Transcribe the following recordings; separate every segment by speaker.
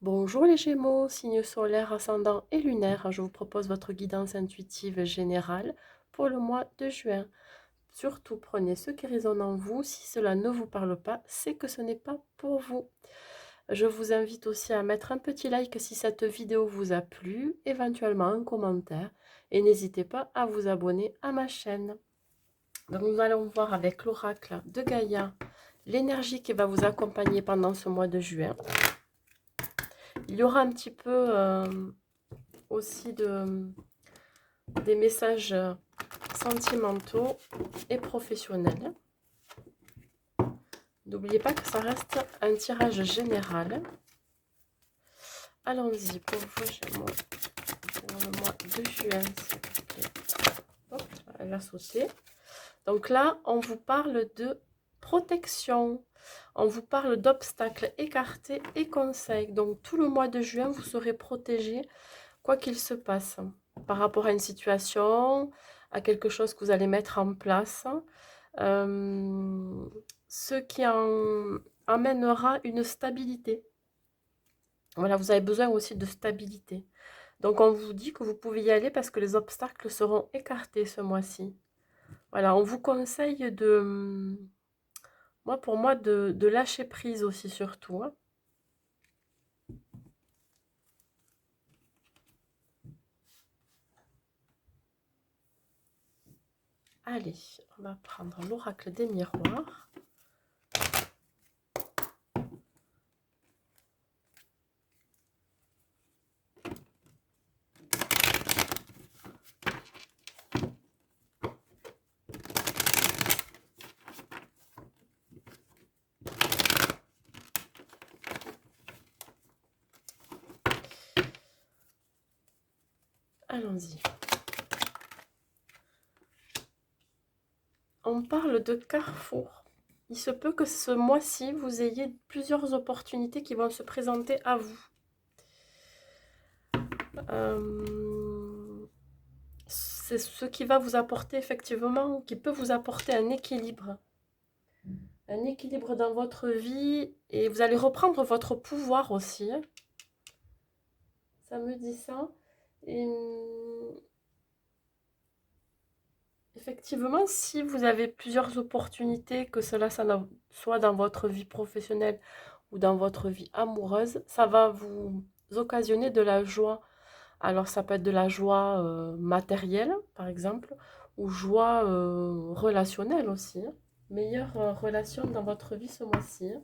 Speaker 1: Bonjour les Gémeaux, signe solaire, ascendant et lunaire. Je vous propose votre guidance intuitive générale pour le mois de juin. Surtout, prenez ce qui résonne en vous. Si cela ne vous parle pas, c'est que ce n'est pas pour vous. Je vous invite aussi à mettre un petit like si cette vidéo vous a plu, éventuellement un commentaire. Et n'hésitez pas à vous abonner à ma chaîne. Donc nous allons voir avec l'oracle de Gaïa l'énergie qui va vous accompagner pendant ce mois de juin. Il y aura un petit peu aussi des messages sentimentaux et professionnels. N'oubliez pas que ça reste un tirage général. Allons-y pour vous, Gémeaux, pour le mois de juin. Hop, elle a sauté. Donc là, on vous parle de protection. On vous parle d'obstacles écartés et conseils. Donc tout le mois de juin, vous serez protégé quoi qu'il se passe par rapport à une situation, à quelque chose que vous allez mettre en place, ce qui amènera une stabilité. Voilà, vous avez besoin aussi de stabilité. Donc on vous dit que vous pouvez y aller parce que les obstacles seront écartés ce mois-ci. Voilà, on vous conseille pour moi, de lâcher prise aussi surtout, hein. Allez, on va prendre l'oracle des miroirs. Allons-y. On parle de carrefour. Il se peut que ce mois-ci, vous ayez plusieurs opportunités qui vont se présenter à vous. C'est ce qui va vous apporter effectivement, qui peut vous apporter un équilibre. Un équilibre dans votre vie et vous allez reprendre votre pouvoir aussi. Ça me dit ça. Et effectivement, si vous avez plusieurs opportunités, que cela soit dans votre vie professionnelle ou dans votre vie amoureuse, ça va vous occasionner de la joie. Alors ça peut être de la joie matérielle, par exemple, ou joie relationnelle aussi, hein. Meilleure relation dans votre vie ce mois-ci, hein.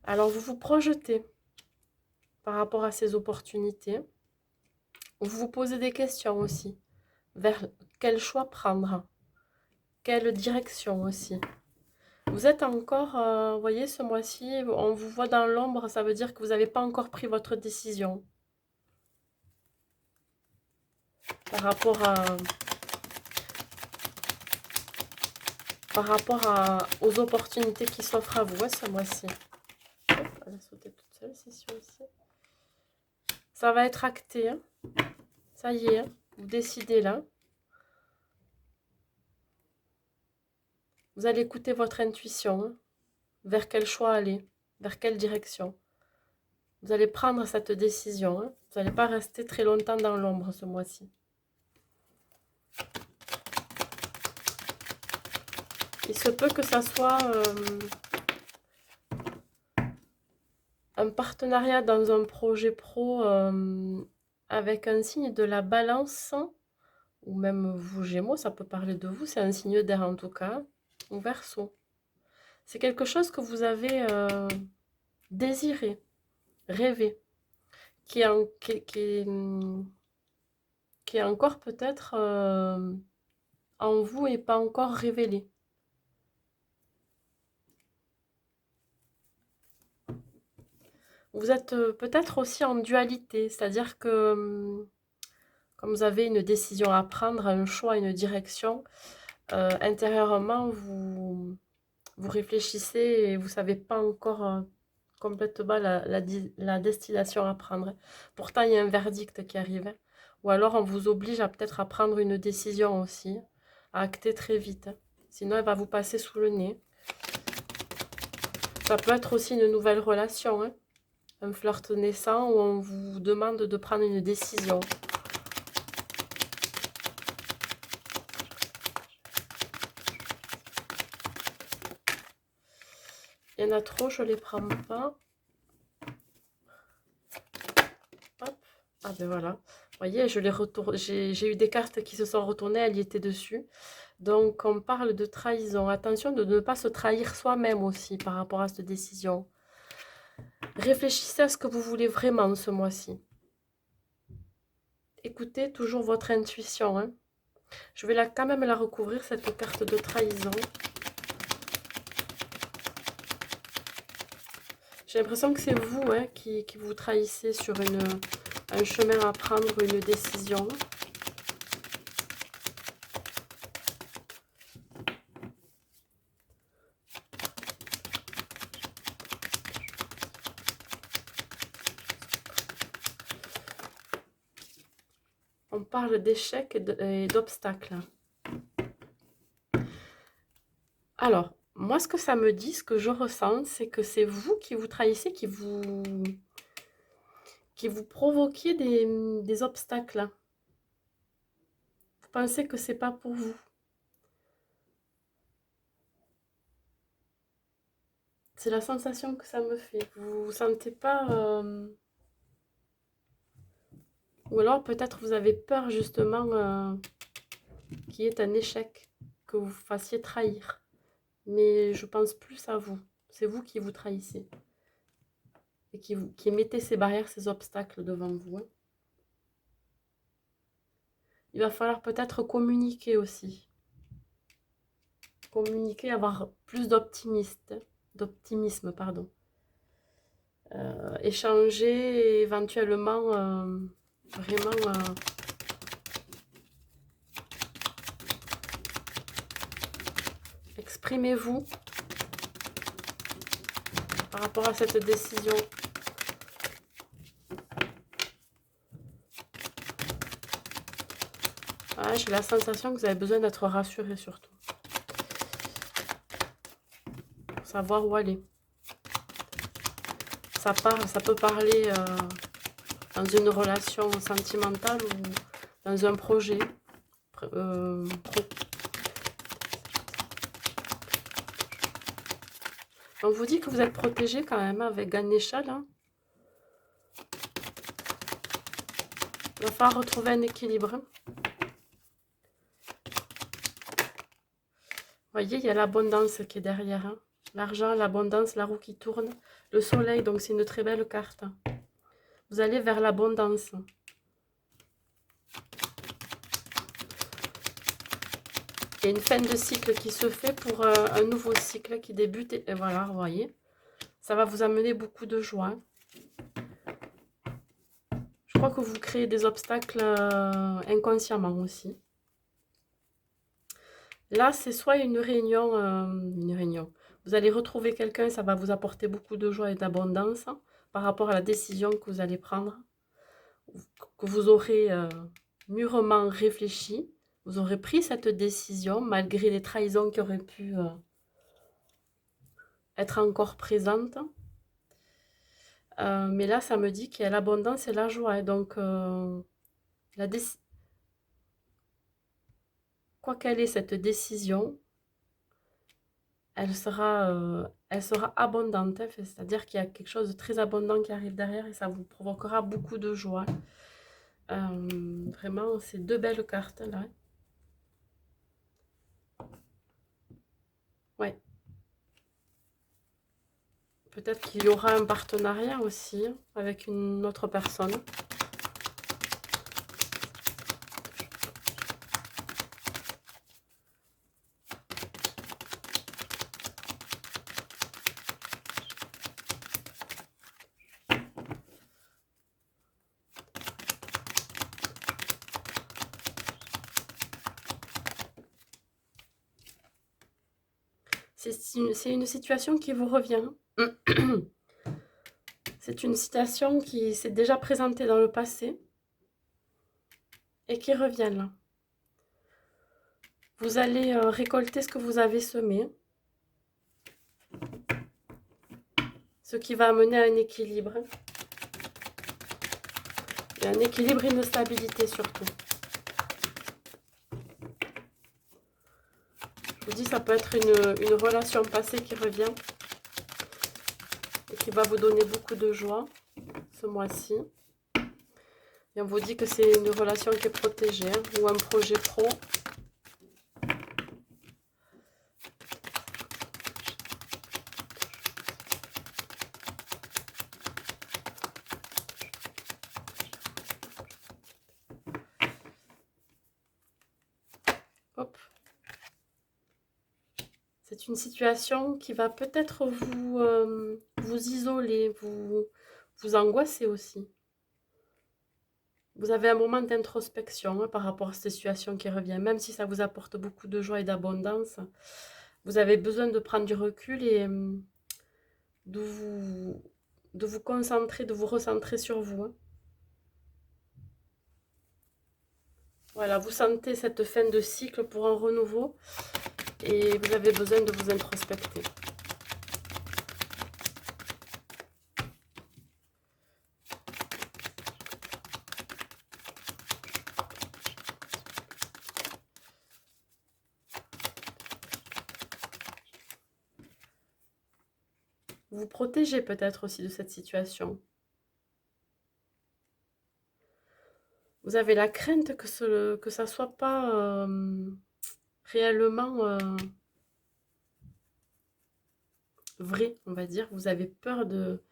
Speaker 1: Alors vous vous projetez par rapport à ces opportunités. Vous vous posez des questions aussi. Vers quel choix prendre? Quelle direction aussi? Vous êtes encore, vous voyez, ce mois-ci, on vous voit dans l'ombre, ça veut dire que vous n'avez pas encore pris votre décision. Par rapport aux opportunités qui s'offrent à vous, hein, ce mois-ci. Elle a sauté toute seule, c'est sûr aussi. Ça va être acté, hein. Ça y est, hein. Vous décidez là. Vous allez écouter votre intuition, hein. Vers quel choix aller, vers quelle direction. Vous allez prendre cette décision, hein. Vous n'allez pas rester très longtemps dans l'ombre ce mois-ci. Il se peut que ça soit un partenariat dans un projet pro avec un signe de la balance, ou même vous Gémeaux, ça peut parler de vous, c'est un signe d'air en tout cas, ou Verseau. C'est quelque chose que vous avez désiré, rêvé, qui est encore peut-être en vous et pas encore révélé. Vous êtes peut-être aussi en dualité, c'est-à-dire que comme vous avez une décision à prendre, un choix, une direction, intérieurement, vous réfléchissez et vous ne savez pas encore complètement la destination à prendre. Pourtant, il y a un verdict qui arrive, hein. Ou alors on vous oblige à peut-être à prendre une décision aussi, à acter très vite. Sinon, elle va vous passer sous le nez. Ça peut être aussi une nouvelle relation, hein, un flirt naissant où on vous demande de prendre une décision. Il y en a trop, je les prends pas. Hop. Ah ben voilà. Vous voyez, j'ai eu des cartes qui se sont retournées, elles y étaient dessus. Donc, on parle de trahison. Attention de ne pas se trahir soi-même aussi par rapport à cette décision. Réfléchissez à ce que vous voulez vraiment ce mois-ci. Écoutez toujours votre intuition, hein. Je vais quand même la recouvrir, cette carte de trahison. J'ai l'impression que c'est vous, hein, qui vous trahissez sur un chemin à prendre, une décision. On parle d'échecs et d'obstacles. Alors, moi, ce que ça me dit, ce que je ressens, c'est que c'est vous qui vous trahissez, qui vous provoquiez des obstacles. Vous pensez que c'est pas pour vous. C'est la sensation que ça me fait. Vous vous sentez pas... Ou alors peut-être vous avez peur justement qu'il y ait un échec, que vous fassiez trahir. Mais je pense plus à vous. C'est vous qui vous trahissez. Et qui mettez ces barrières, ces obstacles devant vous, hein. Il va falloir peut-être communiquer aussi. Communiquer, avoir plus d'optimisme, pardon. Échanger et éventuellement vraiment exprimez-vous par rapport à cette décision. Ah, j'ai la sensation que vous avez besoin d'être rassuré surtout. Pour savoir où aller. Ça peut parler dans une relation sentimentale ou dans un projet pro. On vous dit que vous êtes protégé quand même avec Ganesha là. Il va falloir retrouver un équilibre. Vous voyez, il y a l'abondance qui est derrière, hein. L'argent, l'abondance, la roue qui tourne. Le soleil, donc c'est une très belle carte. Vous allez vers l'abondance. Il y a une fin de cycle qui se fait pour un nouveau cycle qui débute. Et voilà, vous voyez. Ça va vous amener beaucoup de joie. Je crois que vous créez des obstacles inconsciemment aussi. Là, c'est soit une réunion. Vous allez retrouver quelqu'un, ça va vous apporter beaucoup de joie et d'abondance par rapport à la décision que vous allez prendre, que vous aurez mûrement réfléchi. Vous aurez pris cette décision malgré les trahisons qui auraient pu être encore présentes. Mais là, ça me dit qu'il y a l'abondance et la joie. Donc, quoi qu'elle ait cette décision, elle sera abondante. C'est-à-dire qu'il y a quelque chose de très abondant qui arrive derrière et ça vous provoquera beaucoup de joie. Vraiment, c'est deux belles cartes là. Ouais. Peut-être qu'il y aura un partenariat aussi avec une autre personne. C'est une situation qui vous revient. C'est une situation qui s'est déjà présentée dans le passé. et qui reviennent là. Vous allez récolter ce que vous avez semé, ce qui va amener à un équilibre. Et un équilibre et une stabilité surtout. Je vous dis, ça peut être une relation passée qui revient et qui va vous donner beaucoup de joie ce mois-ci. Et on vous dit que c'est une relation qui est protégée, hein, ou un projet pro. Hop. C'est une situation qui va peut-être vous isoler, vous angoisser aussi. Vous avez un moment d'introspection, hein, par rapport à cette situation qui revient. Même si ça vous apporte beaucoup de joie et d'abondance, vous avez besoin de prendre du recul et de vous concentrer, de vous recentrer sur vous, hein. Voilà, vous sentez cette fin de cycle pour un renouveau et vous avez besoin de vous introspecter. Vous protégez peut-être aussi de cette situation. Vous avez la crainte que ça ne soit pas réellement vrai, on va dire. Vous avez peur de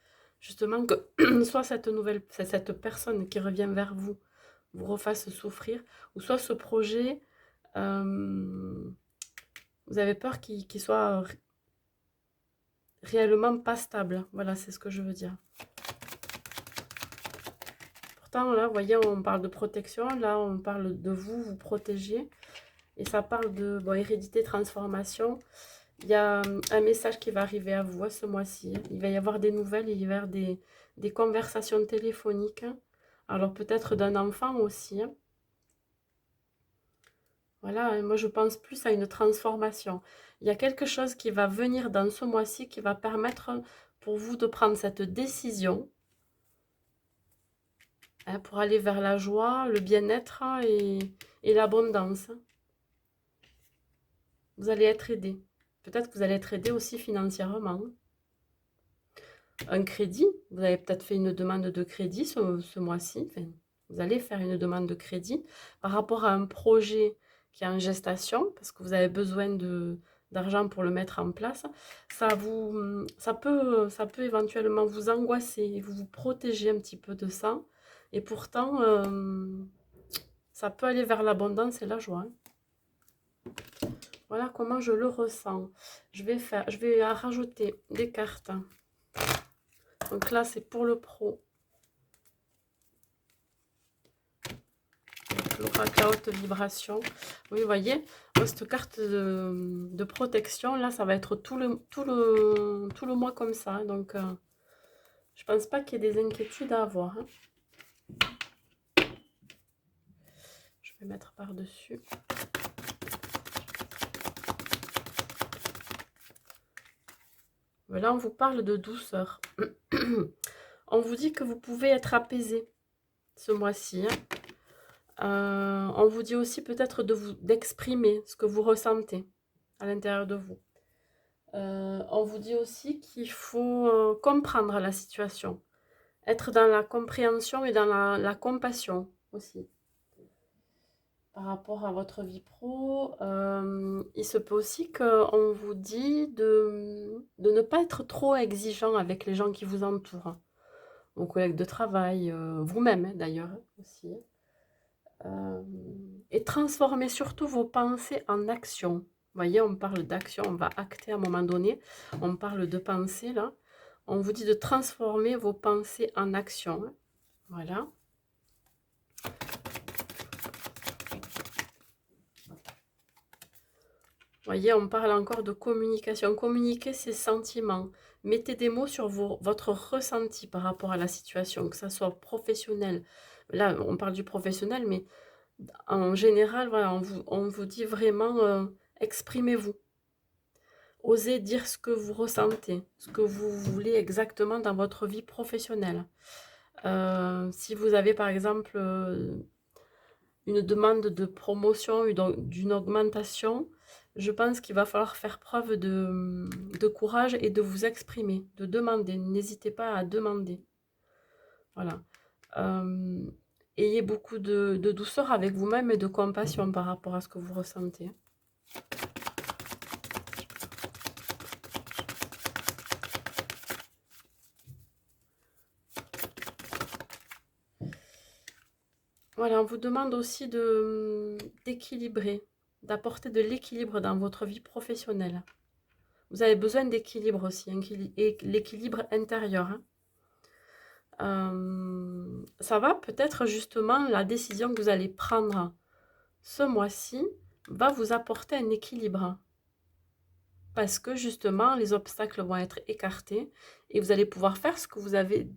Speaker 1: justement que soit cette personne qui revient vers vous vous refasse souffrir, ou soit ce projet, vous avez peur qu'il soit réellement pas stable. Voilà, c'est ce que je veux dire. Pourtant, là, vous voyez, on parle de protection, là, on parle de vous protéger, et ça parle de hérédité, transformation. Il y a un message qui va arriver à vous ce mois-ci. Il va y avoir des nouvelles, il va y avoir des conversations téléphoniques. Alors peut-être d'un enfant aussi. Voilà, moi je pense plus à une transformation. Il y a quelque chose qui va venir dans ce mois-ci qui va permettre pour vous de prendre cette décision, hein, pour aller vers la joie, le bien-être et l'abondance. Vous allez être aidé. Peut-être que vous allez être aidé aussi financièrement. Un crédit, vous avez peut-être fait une demande de crédit ce mois-ci. Enfin, vous allez faire une demande de crédit par rapport à un projet qui est en gestation, parce que vous avez besoin d'argent pour le mettre en place. Ça peut éventuellement vous angoisser, vous protéger un petit peu de ça. Et pourtant, ça peut aller vers l'abondance et la joie, hein. Voilà comment je le ressens. Je vais rajouter des cartes. Donc là, c'est pour le pro. L'oracle à haute vibration. Oui, vous voyez, moi, cette carte de protection, là, ça va être tout le mois comme ça. Donc, je pense pas qu'il y ait des inquiétudes à avoir, hein. Je vais mettre par-dessus. Là, on vous parle de douceur. On vous dit que vous pouvez être apaisé ce mois-ci, hein. On vous dit aussi peut-être d'exprimer ce que vous ressentez à l'intérieur de vous. On vous dit aussi qu'il faut comprendre la situation, être dans la compréhension et dans la compassion aussi. Par rapport à votre vie pro, il se peut aussi qu'on vous dit de ne pas être trop exigeant avec les gens qui vous entourent, vos collègues de travail, vous-même, hein, d'ailleurs aussi. Et transformer surtout vos pensées en action. Vous voyez, on parle d'action, on va acter à un moment donné. On parle de pensée, là. On vous dit de transformer vos pensées en action, hein. Voilà. Vous voyez, on parle encore de communication. Communiquer ses sentiments. Mettez des mots sur votre ressenti par rapport à la situation, que ça soit professionnel. Là, on parle du professionnel, mais En général, voilà, on vous dit vraiment, exprimez-vous. Osez dire ce que vous ressentez, ce que vous voulez exactement dans votre vie professionnelle. Si vous avez par exemple une demande de promotion, d'une augmentation, je pense qu'il va falloir faire preuve de courage et de vous exprimer, de demander. N'hésitez pas à demander. Voilà. Euh, Ayez beaucoup de douceur avec vous-même et de compassion par rapport à ce que vous ressentez. Voilà, on vous demande aussi d'équilibrer, d'apporter de l'équilibre dans votre vie professionnelle. Vous avez besoin d'équilibre aussi, et l'équilibre intérieur, hein. Ça va peut-être justement la décision que vous allez prendre ce mois-ci va vous apporter un équilibre. Parce que justement, les obstacles vont être écartés et vous allez pouvoir faire ce que vous avez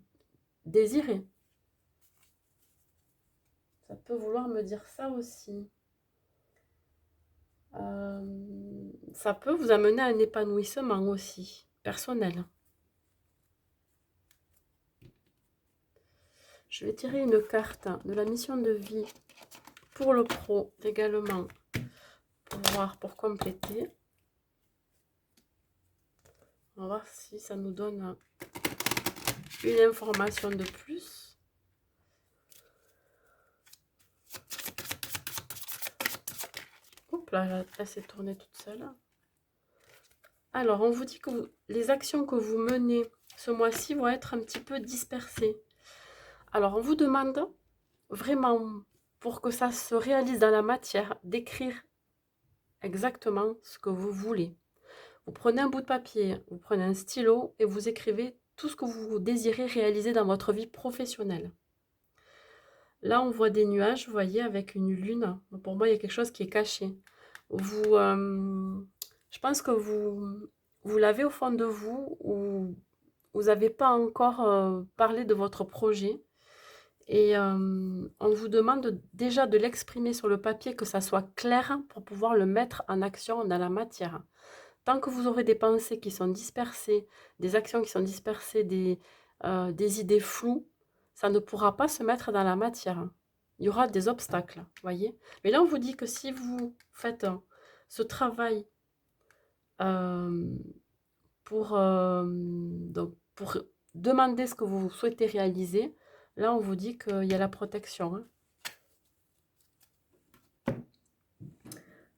Speaker 1: désiré. Ça peut vouloir me dire ça aussi. Ça peut vous amener à un épanouissement aussi, personnel. Je vais tirer une carte de la mission de vie pour le pro également, pour voir, pour compléter. On va voir si ça nous donne une information de plus. Hop là, elle s'est tournée toute seule. Alors, on vous dit que les actions que vous menez ce mois-ci vont être un petit peu dispersées. Alors, on vous demande vraiment, pour que ça se réalise dans la matière, d'écrire exactement ce que vous voulez. Vous prenez un bout de papier, vous prenez un stylo et vous écrivez tout ce que vous désirez réaliser dans votre vie professionnelle. Là, on voit des nuages, vous voyez, avec une lune. Pour moi, il y a quelque chose qui est caché. Je pense que vous l'avez au fond de vous, ou vous n'avez pas encore parlé de votre projet. Et on vous demande déjà de l'exprimer sur le papier, que ça soit clair pour pouvoir le mettre en action dans la matière. Tant que vous aurez des pensées qui sont dispersées, des actions qui sont dispersées, des idées floues, ça ne pourra pas se mettre dans la matière. Il y aura des obstacles, voyez. Mais là, on vous dit que si vous faites ce travail euh, pour demander ce que vous souhaitez réaliser, là, on vous dit qu'il y a la protection, hein.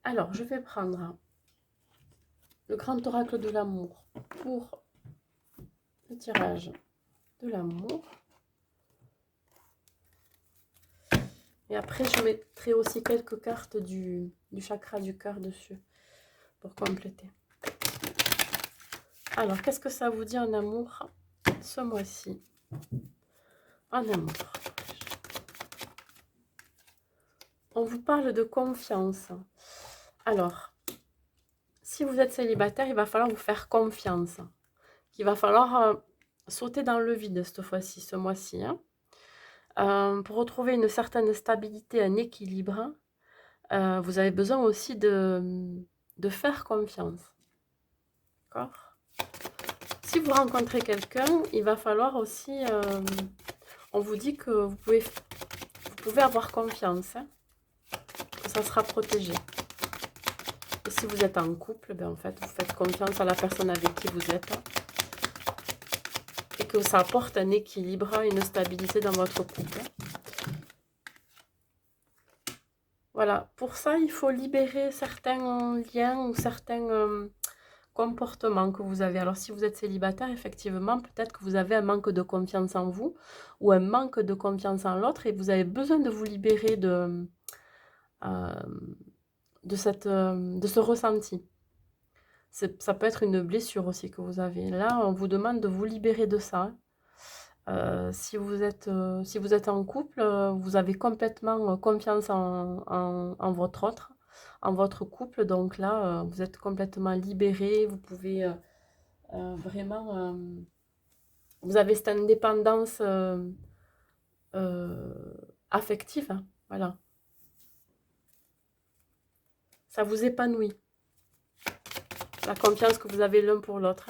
Speaker 1: Alors, je vais prendre le grand oracle de l'amour pour le tirage de l'amour. Et après, je mettrai aussi quelques cartes du chakra du cœur dessus pour compléter. Alors, qu'est-ce que ça vous dit en amour ce mois-ci? En amour. On vous parle de confiance. Alors, si vous êtes célibataire, il va falloir vous faire confiance. Il va falloir sauter dans le vide cette fois-ci, ce mois-ci, hein. Pour retrouver une certaine stabilité, un équilibre, vous avez besoin aussi de faire confiance. D'accord? Si vous rencontrez quelqu'un, il va falloir aussi... on vous dit que vous pouvez avoir confiance, hein, que ça sera protégé. Et si vous êtes en couple, ben en fait, vous faites confiance à la personne avec qui vous êtes. Et que ça apporte un équilibre, une stabilité dans votre couple. Voilà, pour ça, il faut libérer certains liens ou certains comportements que vous avez. Alors, si vous êtes célibataire, effectivement, peut-être que vous avez un manque de confiance en vous ou un manque de confiance en l'autre et vous avez besoin de vous libérer euh, de ce ressenti. Ça peut être une blessure aussi que vous avez. Là, on vous demande de vous libérer de ça. Si vous êtes en couple, vous avez complètement confiance en votre autre, en votre couple. Donc là, vous êtes complètement libéré. Vous pouvez vraiment... vous avez cette indépendance affective, hein, voilà. Ça vous épanouit. La confiance que vous avez l'un pour l'autre.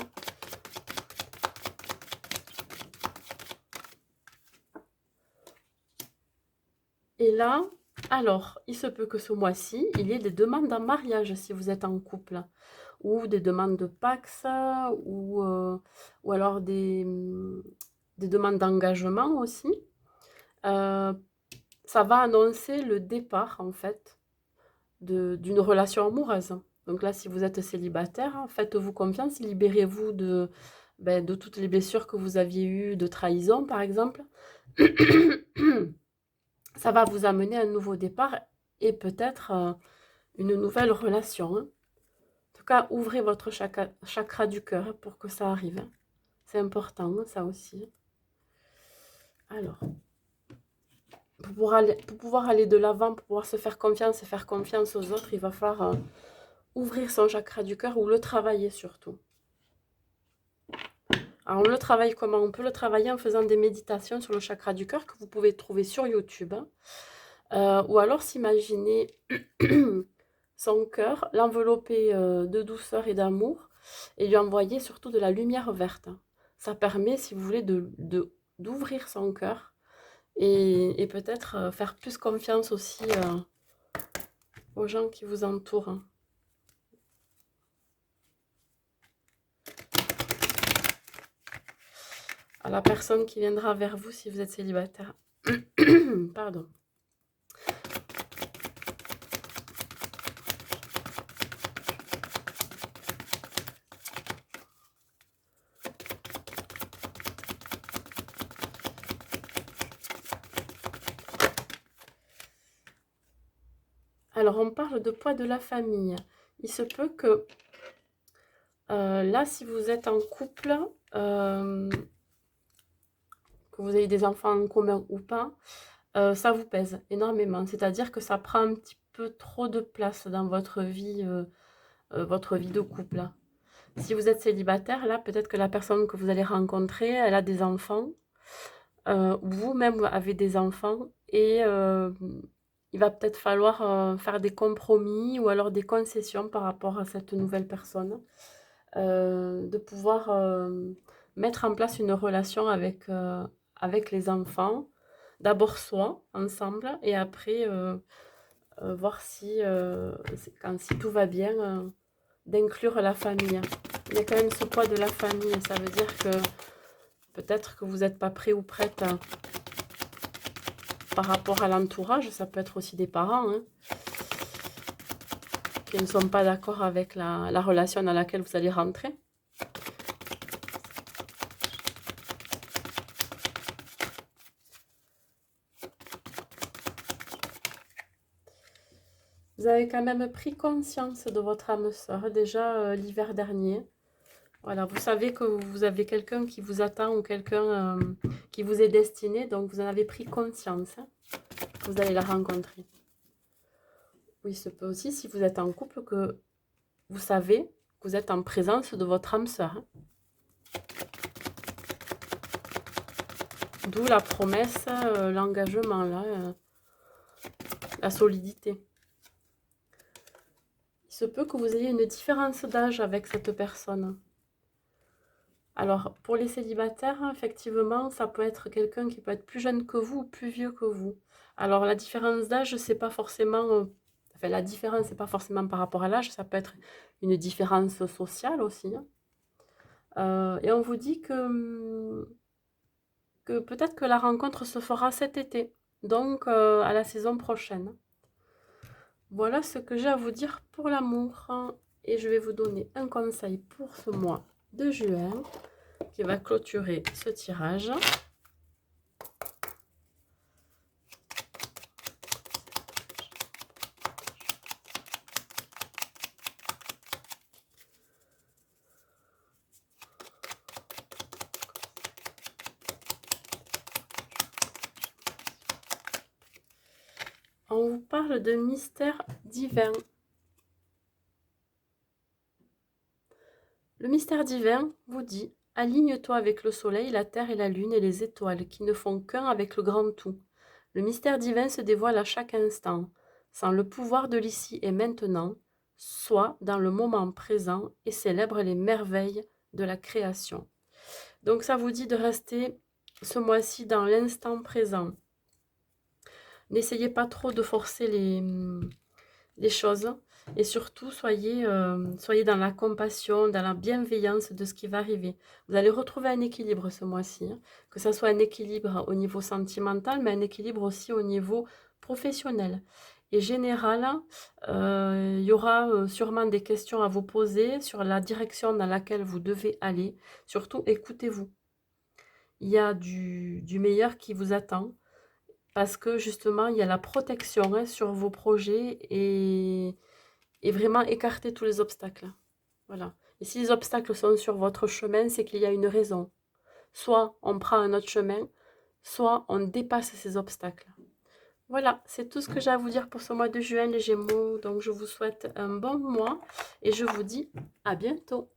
Speaker 1: Et là, alors, il se peut que ce mois-ci, il y ait des demandes en mariage si vous êtes en couple. Ou des demandes de Pax, ou alors des demandes d'engagement aussi. Ça va annoncer le départ, en fait, d'une relation amoureuse. Donc là, si vous êtes célibataire, faites-vous confiance, libérez-vous de toutes les blessures que vous aviez eues, de trahison, par exemple. Ça va vous amener à un nouveau départ et peut-être une nouvelle relation. En tout cas, ouvrez votre chakra du cœur pour que ça arrive. C'est important, ça aussi. Alors, pour pouvoir aller de l'avant, pour pouvoir se faire confiance et faire confiance aux autres, il va falloir ouvrir son chakra du cœur ou le travailler surtout. Alors, on le travaille comment? On peut le travailler en faisant des méditations sur le chakra du cœur que vous pouvez trouver sur YouTube. Ou alors s'imaginer son cœur, l'envelopper de douceur et d'amour et lui envoyer surtout de la lumière verte. Ça permet, si vous voulez, d'ouvrir son cœur et peut-être faire plus confiance aussi aux gens qui vous entourent. À la personne qui viendra vers vous si vous êtes célibataire. Pardon. Alors, on parle de poids de la famille. Il se peut que là, si vous êtes en couple, que vous ayez des enfants en commun ou pas, ça vous pèse énormément. C'est-à-dire que ça prend un petit peu trop de place dans votre vie de couple. Si vous êtes célibataire, là, peut-être que la personne que vous allez rencontrer, elle a des enfants, vous-même avez des enfants, et il va peut-être falloir faire des compromis ou alors des concessions par rapport à cette nouvelle personne, de pouvoir mettre en place une relation avec les enfants, d'abord soi, ensemble, et après voir si, si tout va bien, d'inclure la famille. Il y a quand même ce poids de la famille, ça veut dire que peut-être que vous n'êtes pas prêt ou prête par rapport à l'entourage, ça peut être aussi des parents, hein, qui ne sont pas d'accord avec la relation dans laquelle vous allez rentrer. Vous avez quand même pris conscience de votre âme sœur déjà l'hiver dernier. Voilà, vous savez que vous avez quelqu'un qui vous attend ou quelqu'un qui vous est destiné, donc vous en avez pris conscience, hein, que vous allez la rencontrer. Oui, il se peut aussi, si vous êtes en couple, que vous savez que vous êtes en présence de votre âme sœur. Hein. D'où la promesse, l'engagement, là, la solidité. Il se peut que vous ayez une différence d'âge avec cette personne. Alors, pour les célibataires, effectivement, ça peut être quelqu'un qui peut être plus jeune que vous ou plus vieux que vous. Alors, la différence d'âge, c'est pas forcément... enfin, la différence, c'est pas forcément par rapport à l'âge, ça peut être une différence sociale aussi. Hein. Et on vous dit que peut-être que la rencontre se fera cet été, donc à la saison prochaine. Voilà ce que j'ai à vous dire pour l'amour. Et je vais vous donner un conseil pour ce mois de juin qui va clôturer ce tirage. On vous parle de mystère divin. Le mystère divin vous dit: aligne-toi avec le soleil, la terre et la lune et les étoiles qui ne font qu'un avec le grand tout. Le mystère divin se dévoile à chaque instant. Sans le pouvoir de l'ici et maintenant, sois dans le moment présent et célèbre les merveilles de la création. Donc ça vous dit de rester ce mois-ci dans l'instant présent. N'essayez pas trop de forcer les choses et surtout soyez dans la compassion, dans la bienveillance de ce qui va arriver. Vous allez retrouver un équilibre ce mois-ci, hein, que ce soit un équilibre au niveau sentimental, mais un équilibre aussi au niveau professionnel. Et général, il y aura sûrement des questions à vous poser sur la direction dans laquelle vous devez aller. Surtout, écoutez-vous. Il y a du meilleur qui vous attend parce que justement, il y a la protection, hein, sur vos projets et vraiment écarter tous les obstacles. Voilà. Et si les obstacles sont sur votre chemin, c'est qu'il y a une raison. Soit on prend un autre chemin, soit on dépasse ces obstacles. Voilà, c'est tout ce que j'ai à vous dire pour ce mois de juin, les Gémeaux. Donc, je vous souhaite un bon mois et je vous dis à bientôt.